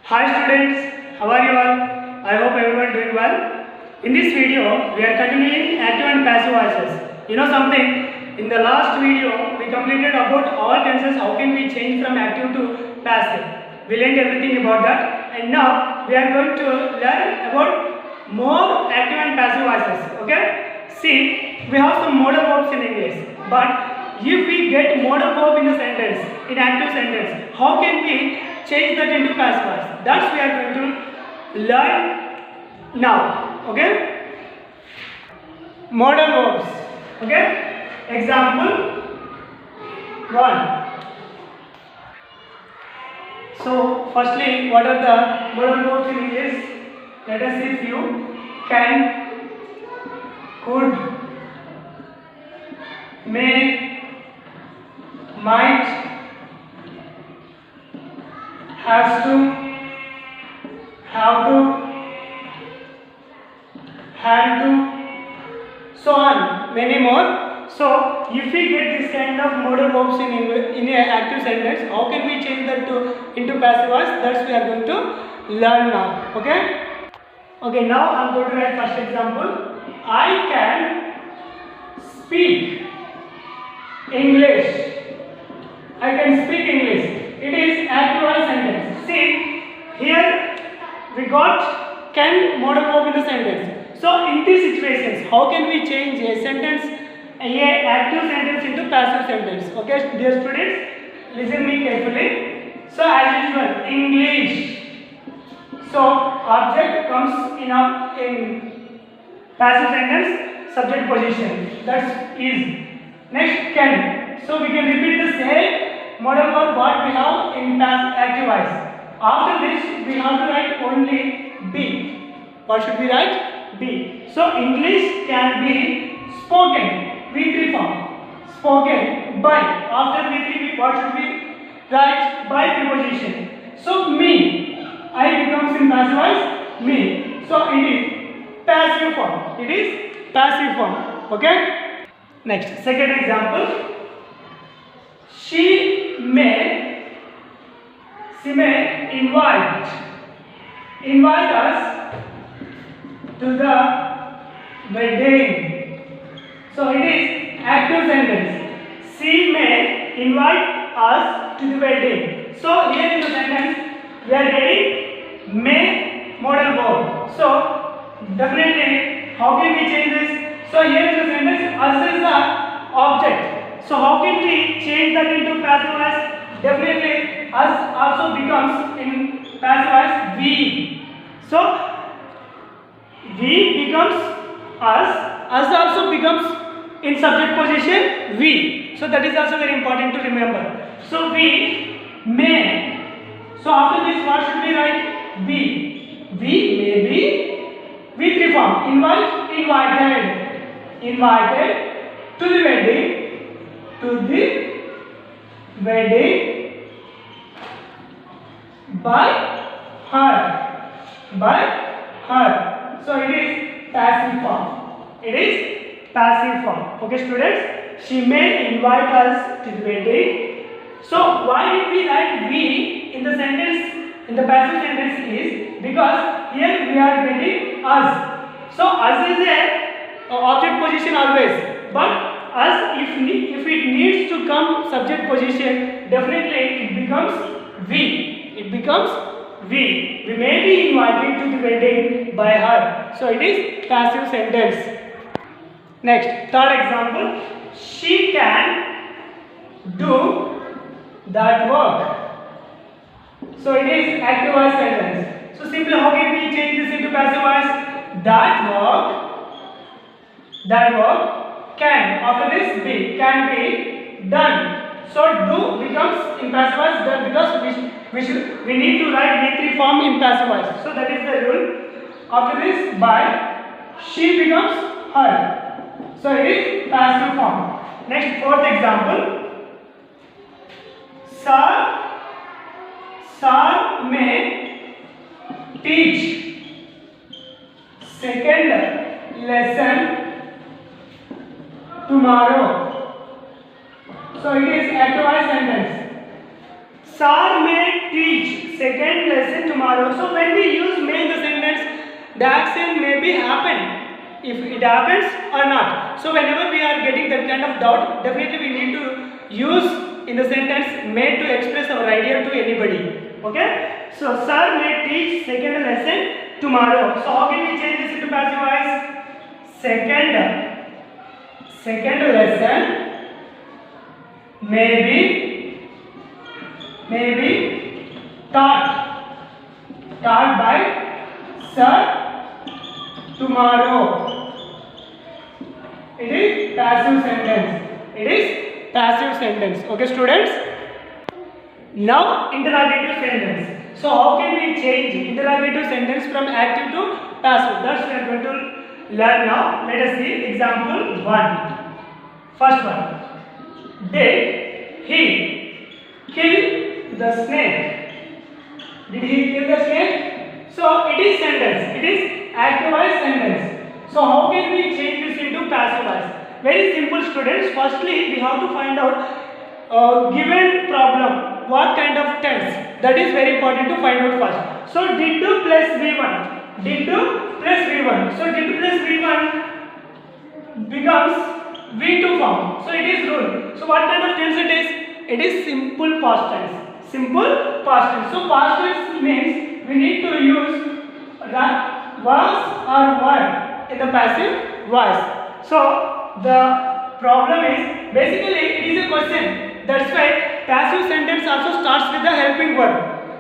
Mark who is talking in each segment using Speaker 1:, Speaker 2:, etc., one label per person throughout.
Speaker 1: Hi students, how are you all? I hope everyone doing well. In this video, we are continuing active and passive voices. You know something? In the last video, we completed about all tenses. How can we change from active to passive? We learned everything about that, and now we are going to learn about more active and passive voices. Okay? See, we have some modal verbs in English, but if we get modal verb in a sentence, in active sentence, how can we change that into passive voice? That's we are going to learn now. Okay? Modal verbs. Okay? Example 1. So, firstly, what are the modal verbs in English? Let us see few. Can, could, may, might, has to, have to, had to, so on, many more. So, if we get this kind of modal verbs in an active sentence, how can we change that into passive voice? That's we are going to learn now. Okay? Okay, now I am going to write first example. I can speak English. I can speak English. It is active voice sentence. See, here we got can modal verb in the sentence. So in these situations, how can we change a sentence, a active sentence into passive sentence? Okay, dear students, listen me carefully. So as usual, English. So object comes in passive sentence, subject position. That's is. Next, can. So we can repeat the same modal verb what we have in active voice. After this, we have to write only be. What should we write? Be. So English can be spoken. V3 form. Spoken by. After V3, what should we write? By preposition. So me. I becomes in passive voice. Me. So it is passive form. It is passive form. Okay. Next, second example. She may invite us to the wedding. So it is active sentence. She may invite us to the wedding. So here in the sentence we are getting may modal verb. So definitely how can we change this? So here in the sentence us is the object. So how can we change that into passive voice? Definitely us also becomes in passive voice we. So we becomes us also becomes in subject position we. So that is also very important to remember. So we may. So after this what should we write? Be. We may be V3 form. Invited to the wedding by her. So it is passive form. Okay students, she may invite us to the wedding. So why did we write we in the sentence, in the passive sentence is because here we are getting us. So us is a object position always, but us if it needs to come subject position, definitely it becomes we. We may be invited to the wedding by her. So it is passive sentence. Next, third example. She can do that work. So it is active voice sentence. So simply how can we change this into passive voice? That work can. After this be can be done. So do becomes in passive voice done because we need to write V3 form in passive voice. So that is the rule. After this by she becomes her. So it is passive form. Next, fourth example. Sir may teach second lesson tomorrow. So it is active voice sentence. Sir may teach second lesson tomorrow. So when we use may in the sentence, the action may be happen. If it happens or not. So whenever we are getting that kind of doubt, definitely we need to use in the sentence may to express our idea to anybody. Okay? So sir may teach second lesson tomorrow. So how can we change this into passive voice? Second lesson maybe taught by sir tomorrow. It is passive sentence. Okay, students? Now, interrogative sentence. So, how can we change interrogative sentence from active to passive? That's what we are going to learn now. Let us see example 1. First one. Did he kill the snake? Did he kill the snake? So, it is sentence. It is active voice sentence. So how can we change this into passive voice? Very simple, students. Firstly, we have to find out given problem, what kind of tense. That is very important to find out first. So did to plus V1. Did to plus V1. So did to plus V1 becomes V2 form. So it is rule. So what kind of tense it is? It is simple past tense. Simple past tense. So past tense means we need to use was or were in the passive voice. So the problem is basically it is a question. That's why passive sentence also starts with the helping word,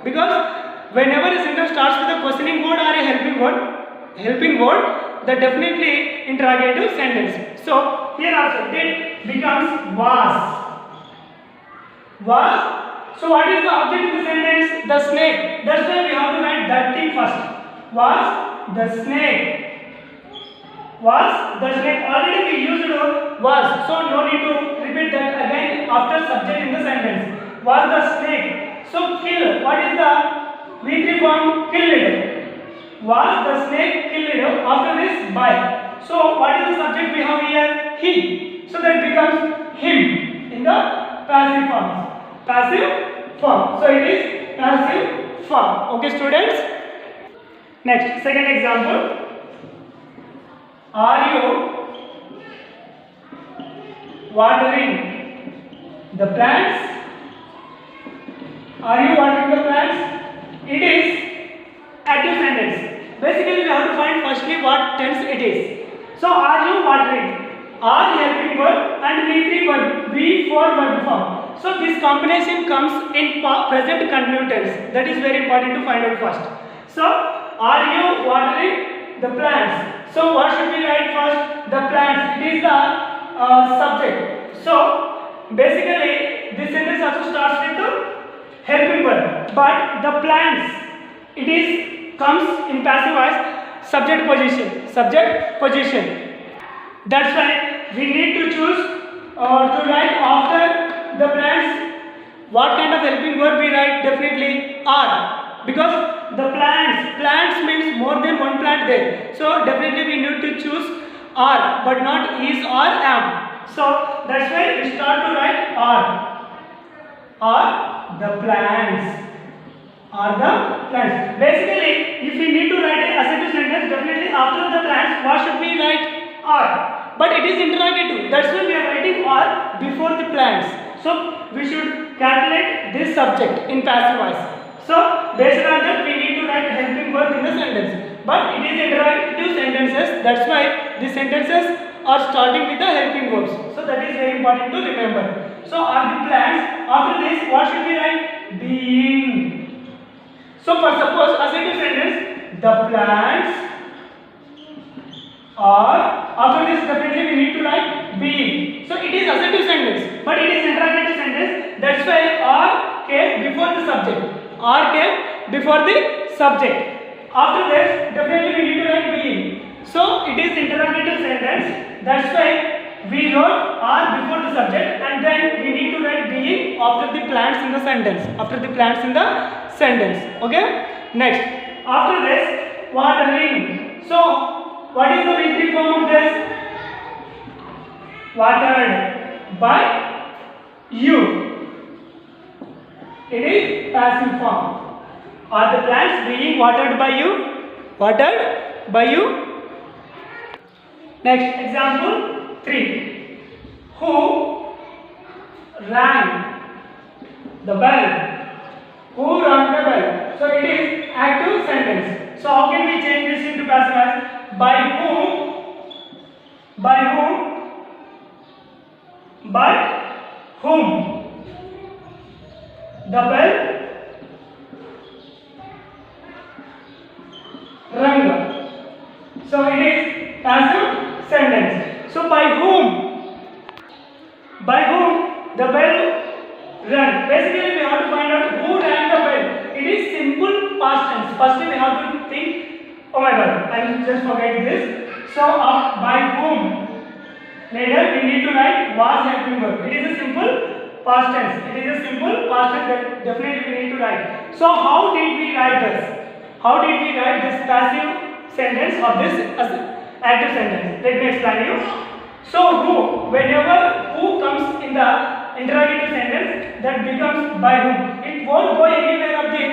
Speaker 1: because whenever a sentence starts with a questioning word or a helping word, that definitely interrogative sentence. So here also did becomes was. So what is the object of the sentence? The snake. That's why we have to write that thing first. Was the snake. Was the snake. Already we used was, so no need to repeat that again after subject in the sentence. Was the snake. So kill. What is the V3 form? Killed. Was the snake killed? After this by. So what is the subject we have here? He. So that becomes him in the passive form. Passive form. So it is passive form. Okay, students. Next, second example. Are you watering the plants? Are you watering the plants? It is active sentence. Basically, we have to find firstly what tense it is. So, are you watering? Are helping verb and V3 verb, V4 verb form. So, this combination comes in present continuous tense. That is very important to find out first. So, are you watering the plants? So what should we write first? The plants. It is the subject. So basically this sentence also starts with the helping verb. But the plants, it is comes in passive voice, subject position. That's why we need to choose to write after the plants. What kind of helping verb we write? Definitely are, because the plants means more than one plant there. So definitely we need to choose are, but not is or am. So that's why we start to write are the plants. Are the plants. Basically, if we need to write a assertive sentence, definitely after the plants, what should we write? Are. But it is interrogative. That's why we are writing are before the plants. So we should calculate this subject in passive voice. So based on that, we need to write helping verb in the sentence. But it is interrogative sentences. That's why the sentences are starting with the helping verbs. So that is very important to remember. So are the plants. After this, what should we write? Being. So for suppose assertive sentence, the plants are. After this, definitely we need to write being. So it is assertive sentence, but it is interrogative sentence. That's why are came before the subject. Are came before the subject. After this, definitely we need to write being. So it is interrogative sentence. That's why we wrote are before the subject, and then we need to write being after the plants in the sentence. After the plants in the sentence. Okay. Next. After this, watering. So what is the V3 form of this? Watered by you. It is passive form. Are the plants being watered by you? Watered by you? Next example 3. Who rang the bell? Who rang the bell? So it is active sentence. So how can we change this into passive voice? By whom? By whom? By whom? The bell rang. So it is passive sentence. So by whom? By whom the bell rang? Basically we have to find out who rang the bell. It is simple past tense. First we have to think, oh my god, I just forget this. So by whom? Later we need to write was helping verb. It is a simple past tense. It is a simple past tense that definitely we need to write. So how did we write this? How did we write this passive sentence or this active sentence? Let me explain you. So who, whenever who comes in the interrogative sentence, that becomes by whom. It won't go anywhere of the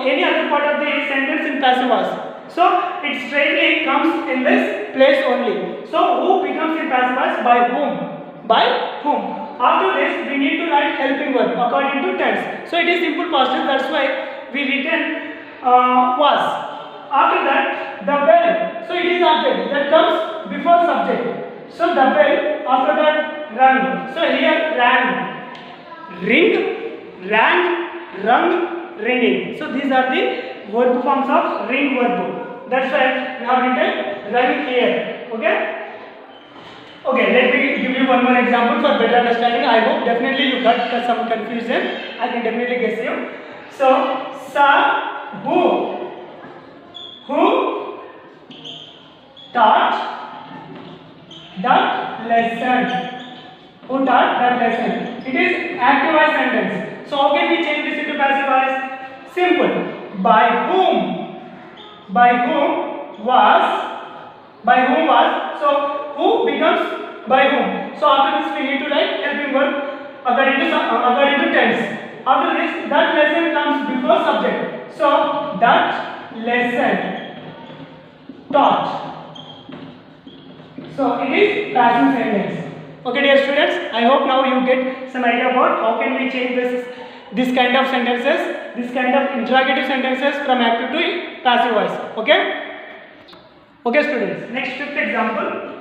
Speaker 1: any other part of the sentence in passive voice. So it straightly comes in this place only. So who becomes in passive voice? By whom. By whom. After this we need to write helping verb according to tense. So it is simple past tense. That's why we written was. After that the bell. So it is object that comes before subject. So the bell. After that rang. So here rang, ring, rang, rung, ringing. So these are the verb forms of ring verb. That's why we have written rung here. Okay. Okay, let me give you one more example for better understanding. I hope definitely you got some confusion. I can definitely guess you. So sa who taught that lesson. Who taught that lesson? It is active voice sentence. So how can we change this into passive voice? Simple. By whom? By whom was? By whom was? So who becomes by whom? So after this we need to write helping verb according to tense. After this that lesson comes before subject. So that lesson taught. So it is passive sentence. Okay dear students, I hope now you get some idea about how can we change this kind of sentences, this kind of interrogative sentences from active to passive voice. Okay? Okay students, next fifth example.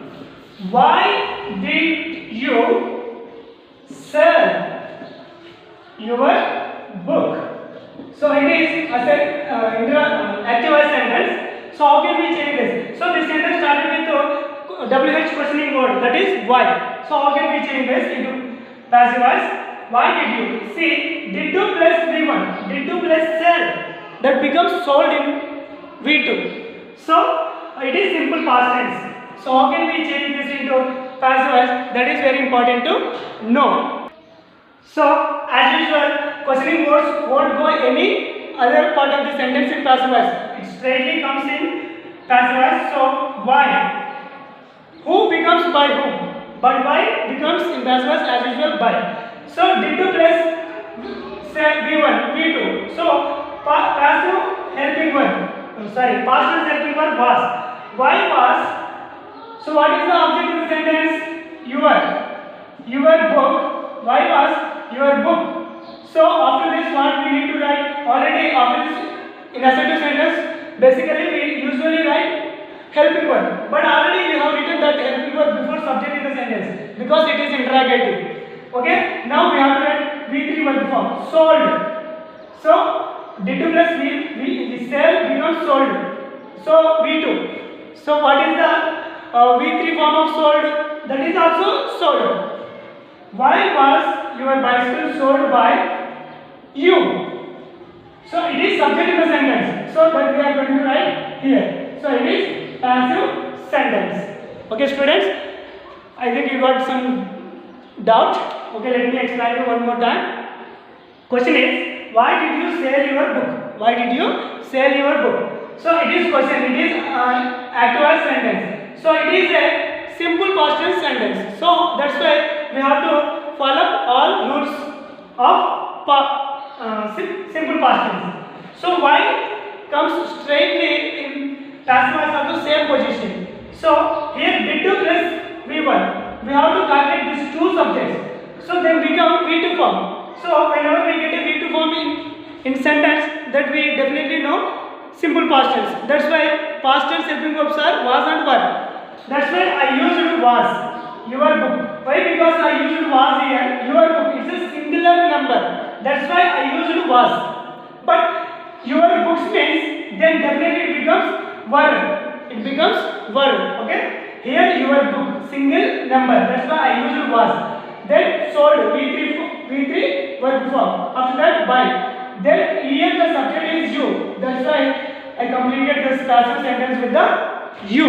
Speaker 1: Why did you sell your book? So it is active voice sentence. So how can we change this? So this sentence started with WH questioning word, that is why. So how can we change this into passive voice? Why did you? See, did you plus V1, did you plus sell, that becomes sold in V2. So it is simple past tense. So how can we change this into passive voice? That is very important to know. So as usual, questioning words won't go any other part of the sentence in passive voice. It straightly comes in passive voice. So why? Who becomes by whom? But why becomes in passive voice as usual by. So did you plus V1, V2. So passive helping verb. Past tense helping verb was. Why was? So what is the object of the sentence? Your book. Why was your book? So after this what we need to write? Already after this in assertive sentence, basically we usually write helping verb. But already we have written that helping verb before subject in the sentence because it is interrogative. Okay, now we have to write V3 verb form. Sold. So D2 plus V sell becomes sold. So V2. So what is the V3 form of sold? That is also sold. Why was your bicycle sold by you? So it is subject in the sentence. So that we are going to write here. So it is passive sentence. Okay students, I think you got some doubt. Okay, let me explain you one more time. Question is, why did you sell your book? Why did you sell your book? So it is question, it is active voice sentence. So it is a simple past tense sentence. So that's why we have to follow all rules of simple past tense. So y comes straightly in passive voice of the same position. So here did to plus V1. We have to calculate these two subjects. So then become V2 form. So whenever we get a V2 form in sentence, that we definitely know simple past tense. That's why past tense helping verbs are was and were. That's why I used was. Your book. Why? Because I used was here. Your book is a singular number. That's why I used was. But your books means then definitely it becomes were. It becomes were. Okay. Here your book single number. That's why I used was. Then sold V3 verb form. After that by. Then here the subject is you. That's why I completed this passive sentence with the you.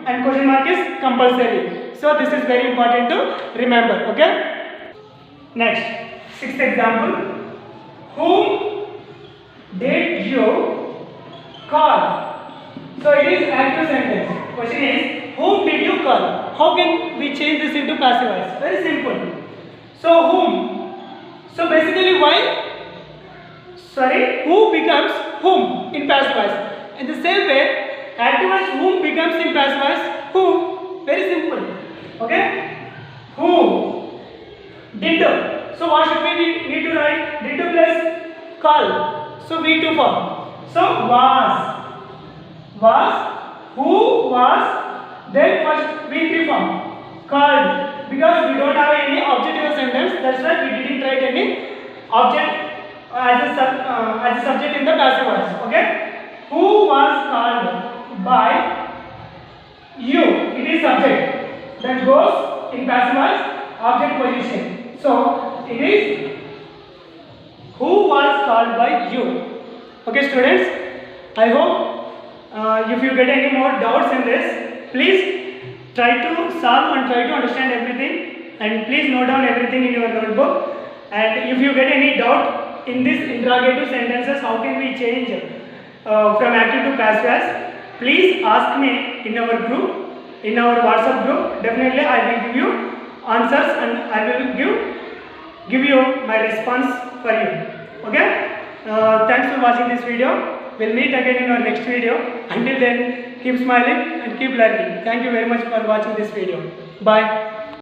Speaker 1: And question mark is compulsory. So this is very important to remember. Okay. Next, sixth example. Whom did you call? So it is active sentence. Question is, whom did you call? How can we change this into passive voice? Very simple. So whom? So basically who becomes whom in passive voice. In the same way, active voice whom becomes in passive voice who. Very simple. Okay. Who? Did. So what should we need to write? Did plus call. So V2 form. So was. Who was. Then first V3 form. Called. Because we don't have any object in the sentence. That's why we didn't write any object as a subject in the passive voice. Okay. Who was called by you? It is subject. That goes in passive voice object position. So it is who was called by you. Okay, students. I hope if you get any more doubts in this, please try to solve and try to understand everything, and please note down everything in your notebook. And if you get any doubt in this interrogative sentences, how can we change from active to passive voice, please ask me in our group. In our WhatsApp group, definitely I will give you answers and I will give you my response for you. Okay? Thanks for watching this video. We'll meet again in our next video. Until then, keep smiling and keep learning. Thank you very much for watching this video. Bye.